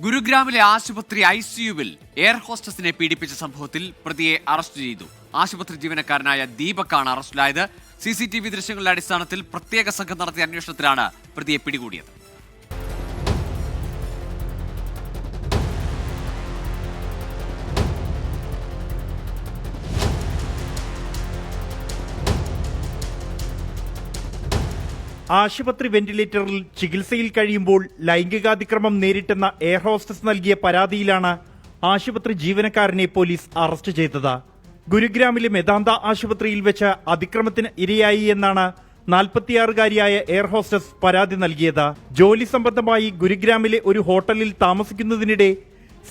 ഗുരുഗ്രാമിലെ ആശുപത്രി ICUവിൽ എയർ ഹോസ്റ്റസിനെ പീഡിപ്പിച്ച സംഭവത്തിൽ പ്രതിയെ അറസ്റ്റ് ചെയ്തു. ആശുപത്രി ജീവനക്കാരനായ ദീപക്കാണ് അറസ്റ്റിലായത്. CCTV ദൃശ്യങ്ങളുടെ അടിസ്ഥാനത്തിൽ പ്രത്യേക സംഘം നടത്തിയ അന്വേഷണത്തിലാണ് പ്രതിയെ പിടികൂടിയത്. ആശുപത്രി വെന്റിലേറ്ററിൽ ചികിത്സയിൽ കഴിയുമ്പോൾ ലൈംഗികാതിക്രമം നേരിട്ടെന്ന എയർ ഹോസ്റ്റസ് നൽകിയ പരാതിയിലാണ് ആശുപത്രി ജീവനക്കാരനെ പോലീസ് അറസ്റ്റ് ചെയ്തത്. ഗുരുഗ്രാമിലെ മെദാന്ത ആശുപത്രിയിൽ വെച്ച് അതിക്രമത്തിന് ഇരയായി എന്നാണ് 46-കാരിയായ എയർ ഹോസ്റ്റസ് പരാതി നൽകിയത്. ജോലി സംബന്ധമായി ഗുരുഗ്രാമിലെ ഒരു ഹോട്ടലിൽ താമസിക്കുന്നതിനിടെ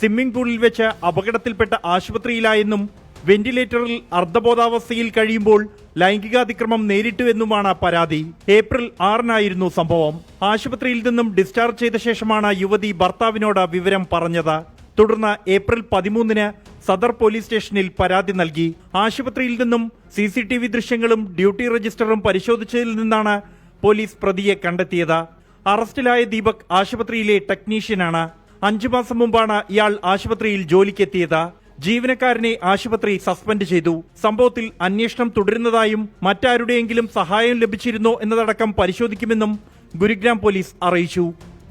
സ്വിമ്മിംഗ് പൂളിൽ വെച്ച് അപകടത്തിൽപ്പെട്ട ആശുപത്രിയിലായെന്നും വെന്റിലേറ്ററിൽ അർദ്ധബോധാവസ്ഥയിൽ കഴിയുമ്പോൾ ലൈംഗികാതിക്രമം നേരിട്ടുവെന്നുമാണ് പരാതി. ഏപ്രിൽ 6-നായിരുന്നു സംഭവം. ആശുപത്രിയിൽ നിന്നും ഡിസ്ചാർജ് ചെയ്ത ശേഷമാണ് യുവതി ഭർത്താവിനോട് വിവരം പറഞ്ഞത്. തുടർന്ന് ഏപ്രിൽ 13-ന് സദർ പോലീസ് സ്റ്റേഷനിൽ പരാതി നൽകി. ആശുപത്രിയിൽ നിന്നും CCTV ദൃശ്യങ്ങളും ഡ്യൂട്ടി രജിസ്റ്ററും പരിശോധിച്ചതിൽ നിന്നാണ് പോലീസ് പ്രതിയെ കണ്ടെത്തിയത്. അറസ്റ്റിലായ ദീപക് ആശുപത്രിയിലെ ടെക്നീഷ്യനാണ്. 5 മാസം മുമ്പാണ് ഇയാൾ ആശുപത്രിയിൽ ജോലിക്കെത്തിയത്. ജീവനക്കാരനെ ആശുപത്രി സസ്പെൻഡ് ചെയ്തു. സംഭവത്തിൽ അന്വേഷണം തുടരുന്നതായും മറ്റാരുടെയെങ്കിലും സഹായം ലഭിച്ചിരുന്നോ എന്നതടക്കം പരിശോധിക്കുമെന്നും ഗുരുഗ്രാം പോലീസ് അറിയിച്ചു.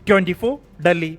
24 ഡൽഹി.